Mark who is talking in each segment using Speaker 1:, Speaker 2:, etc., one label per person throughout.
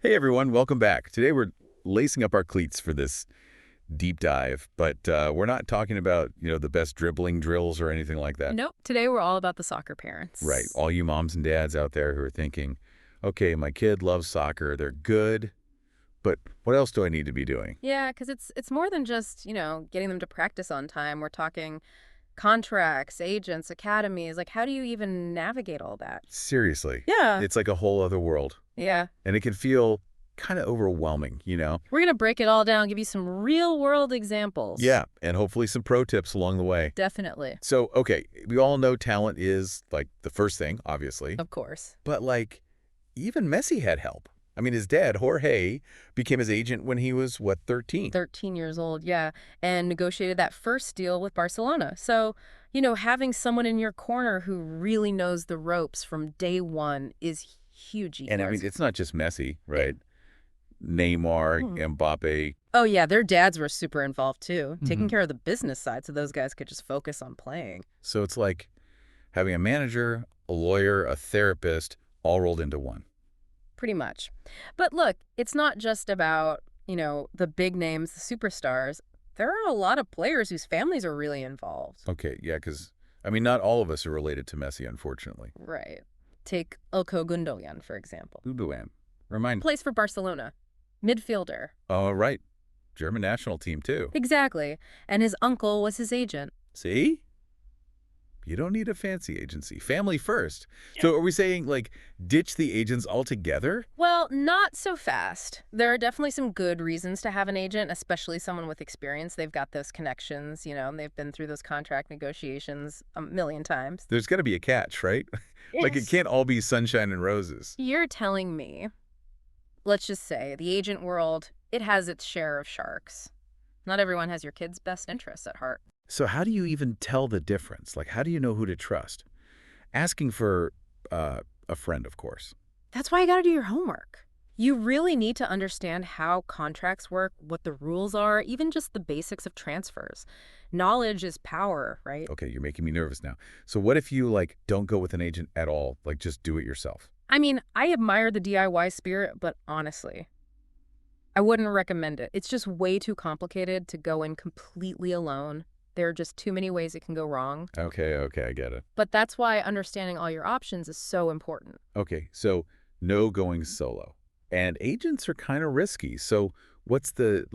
Speaker 1: Hey everyone, welcome back. Today we're lacing up our cleats for this deep dive, but we're not talking about, the best dribbling drills or anything like that.
Speaker 2: Nope. Today we're all about the soccer
Speaker 1: Right.
Speaker 2: parents.
Speaker 1: All you moms and dads out there who are thinking, okay, my kid loves soccer, they're good, but what else do I need to be doing?
Speaker 2: Yeah, because it's more than just, getting them to practice on time. We're talking contracts, agents, academies. Like, how do you even navigate all that?
Speaker 1: Seriously.
Speaker 2: Yeah.
Speaker 1: It's like a whole other world,
Speaker 2: Yeah.
Speaker 1: and it can feel kind of overwhelming.
Speaker 2: We're going to break it all down, give you some real world examples.
Speaker 1: Yeah, and hopefully some pro tips along the way.
Speaker 2: Definitely.
Speaker 1: So, okay, we all know talent is like the first thing, obviously.
Speaker 2: Of course.
Speaker 1: But like, even Messi had help. I mean, his dad, Jorge, became his agent when he was, what, 13?
Speaker 2: 13 years old, yeah, and negotiated that first deal with Barcelona. So, having someone in your corner who really knows the ropes from day one is huge.
Speaker 1: And I mean, it's not just Messi, right? Neymar,
Speaker 2: Hmm.
Speaker 1: Mbappe.
Speaker 2: Oh, yeah, their dads were super involved too, taking
Speaker 1: Mhm.
Speaker 2: care of the business side so those guys could just focus on playing.
Speaker 1: So it's like having a manager, a lawyer, a therapist, all rolled into one.
Speaker 2: Pretty much. But look, it's not just about, the big names, the superstars. There are a lot of players whose families are really involved.
Speaker 1: Okay, yeah, because, I mean, not all of us are related to Messi, unfortunately.
Speaker 2: Right. Take Ilko Gundogan, for example.
Speaker 1: Ubuam. Remind.
Speaker 2: Plays for Barcelona. Midfielder.
Speaker 1: Oh, right. German national team, too.
Speaker 2: Exactly. And his uncle was his agent.
Speaker 1: See? You don't need a fancy agency. Family first. So are we saying, like, ditch the agents altogether?
Speaker 2: Well, not so fast. There are definitely some good reasons to have an agent, especially someone with experience. They've got those connections, and they've been through those contract negotiations a million times.
Speaker 1: There's got to be a catch, right? Like, it
Speaker 2: Yes.
Speaker 1: can't all be sunshine and roses.
Speaker 2: You're telling me, let's just say, the agent world, it has its share of sharks. Not everyone has your kid's best interests at heart.
Speaker 1: So how do you even tell the difference? Like, how do you know who to trust? Asking for a friend, of course.
Speaker 2: That's why you gotta do your homework. You really need to understand how contracts work, what the rules are, even just the basics of transfers. Knowledge is power, right?
Speaker 1: Okay, you're making me nervous now. So what if you, like, don't go with an agent at all? Like, just do it yourself?
Speaker 2: I mean, I admire the DIY spirit, but honestly, I wouldn't recommend it. It's just way too complicated to go in completely alone. There are just too many ways it can go wrong.
Speaker 1: Okay, I get it.
Speaker 2: But that's why understanding all your options is so important.
Speaker 1: Okay, so no going solo. And agents are kind of risky. So what's the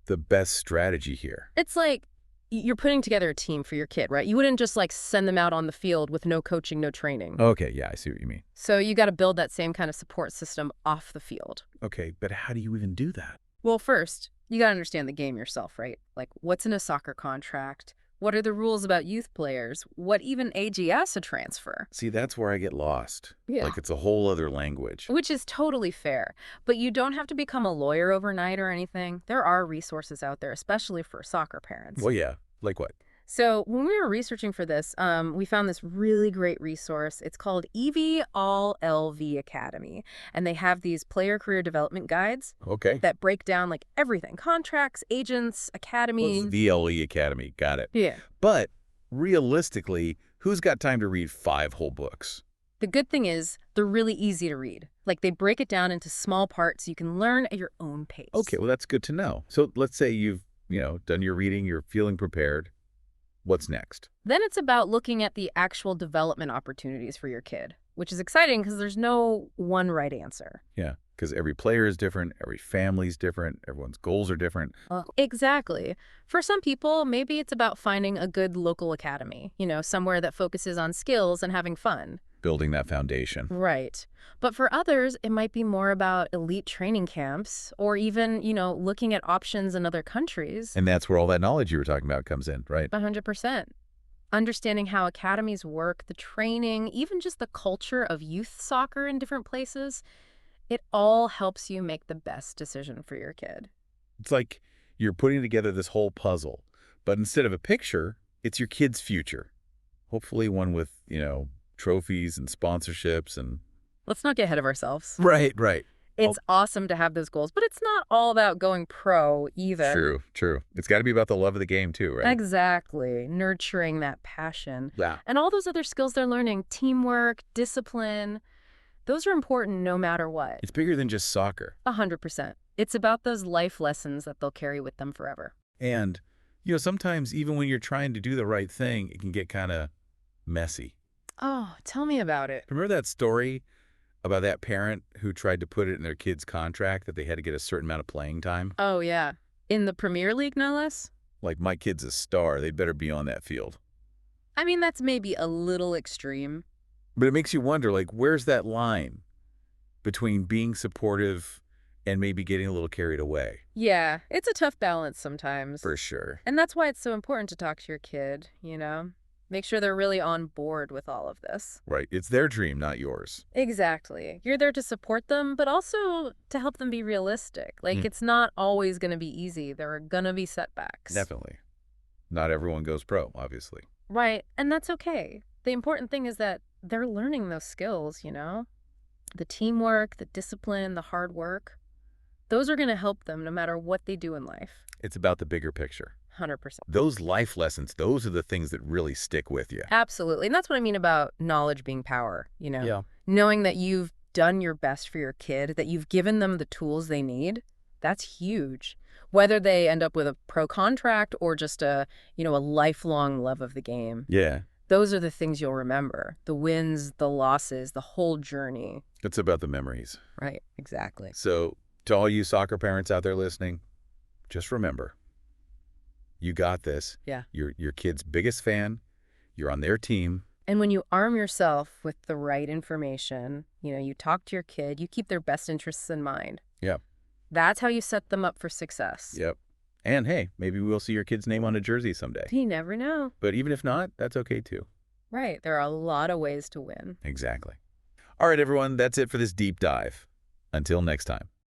Speaker 1: best strategy here?
Speaker 2: It's like you're putting together a team for your kid, right? You wouldn't just send them out on the field with no coaching, no training.
Speaker 1: Okay, yeah, I see what you mean.
Speaker 2: So you got to build that same kind of support system off the field.
Speaker 1: Okay, but how do you even do that?
Speaker 2: Well, first, you got to understand the game yourself, right? Like, what's in a soccer contract? What are the rules about youth players? What even AGS a transfer?
Speaker 1: See, that's where I get lost.
Speaker 2: Yeah.
Speaker 1: Like, it's a whole other language.
Speaker 2: Which is totally fair. But you don't have to become a lawyer overnight or anything. There are resources out there, especially for soccer parents.
Speaker 1: Well, yeah. Like what?
Speaker 2: So when we were researching for this, we found this really great resource. It's called EV All LV Academy. And they have these player career development guides
Speaker 1: Okay.
Speaker 2: that break down everything, contracts, agents,
Speaker 1: Well,
Speaker 2: academy.
Speaker 1: it's VLE Academy. Got it.
Speaker 2: Yeah.
Speaker 1: But realistically, who's got time to read 5 whole books?
Speaker 2: The good thing is they're really easy to read. They break it down into small parts so you can learn at your own pace.
Speaker 1: Okay, well, that's good to know. So let's say you've, done your reading, you're feeling prepared. What's next?
Speaker 2: Then it's about looking at the actual development opportunities for your kid, which is exciting because there's no one right answer.
Speaker 1: Yeah, because every player is different, every family's different, everyone's goals are different.
Speaker 2: Exactly. For some people, maybe it's about finding a good local academy, somewhere that focuses on skills and having fun.
Speaker 1: Building that foundation.
Speaker 2: Right. But for others, it might be more about elite training camps or even, looking at options in other countries.
Speaker 1: And that's where all that knowledge you were talking about comes in, right?
Speaker 2: 100%. Understanding how academies work, the training, even just the culture of youth soccer in different places, it all helps you make the best decision for your kid.
Speaker 1: It's like you're putting together this whole puzzle, but instead of a picture, it's your kid's future. Hopefully one with, trophies and sponsorships and...
Speaker 2: Let's not get ahead of ourselves.
Speaker 1: Right.
Speaker 2: It's awesome to have those goals, but it's not all about going pro either.
Speaker 1: True. It's got to be about the love of the game too, right?
Speaker 2: Exactly. Nurturing that passion.
Speaker 1: Yeah.
Speaker 2: And all those other skills they're learning, teamwork, discipline, Those are important no matter what.
Speaker 1: It's bigger than just soccer.
Speaker 2: 100%. It's about those life lessons that they'll carry with them forever.
Speaker 1: And, sometimes even when you're trying to do the right thing, it can get kind of messy.
Speaker 2: Oh, tell me about it.
Speaker 1: Remember that story about that parent who tried to put it in their kid's contract that they had to get a certain amount of playing time?
Speaker 2: Oh, yeah. In the Premier League, no less?
Speaker 1: Like, my kid's a star. They'd better be on that field.
Speaker 2: I mean, that's maybe a little extreme.
Speaker 1: But it makes you wonder, like, where's that line between being supportive and maybe getting a little carried away?
Speaker 2: Yeah, it's a tough balance sometimes.
Speaker 1: For sure.
Speaker 2: And that's why it's so important to talk to your kid, you know? Make sure they're really on board with all of this.
Speaker 1: Right. It's their dream, not yours.
Speaker 2: Exactly. You're there to support them, but also to help them be realistic. Like, it's not always going to be easy. There are going to be setbacks.
Speaker 1: Definitely. Not everyone goes pro, obviously.
Speaker 2: Right. And that's okay. The important thing is that they're learning those skills, you know? The teamwork, the discipline, the hard work. Those are going to help them no matter what they do in life.
Speaker 1: It's about the bigger picture.
Speaker 2: 100%.
Speaker 1: Those life lessons, those are the things that really stick with you.
Speaker 2: Absolutely. And that's what I mean about knowledge being power, you know?
Speaker 1: Yeah.
Speaker 2: Knowing that you've done your best for your kid, that you've given them the tools they need, that's huge. Whether they end up with a pro contract or just a lifelong love of the game.
Speaker 1: Yeah.
Speaker 2: Those are the things you'll remember. The wins, the losses, the whole journey.
Speaker 1: It's about the memories.
Speaker 2: Right. Exactly.
Speaker 1: So to all you soccer parents out there listening, just remember, you got this.
Speaker 2: Yeah.
Speaker 1: You're your kid's biggest fan. You're on their team.
Speaker 2: And when you arm yourself with the right information, you talk to your kid, you keep their best interests in mind.
Speaker 1: Yep.
Speaker 2: That's how you set them up for success.
Speaker 1: Yep. And hey, maybe we'll see your kid's name on a jersey someday.
Speaker 2: You never know.
Speaker 1: But even if not, that's okay too.
Speaker 2: Right. There are a lot of ways to win.
Speaker 1: Exactly. All right, everyone, that's it for this deep dive. Until next time.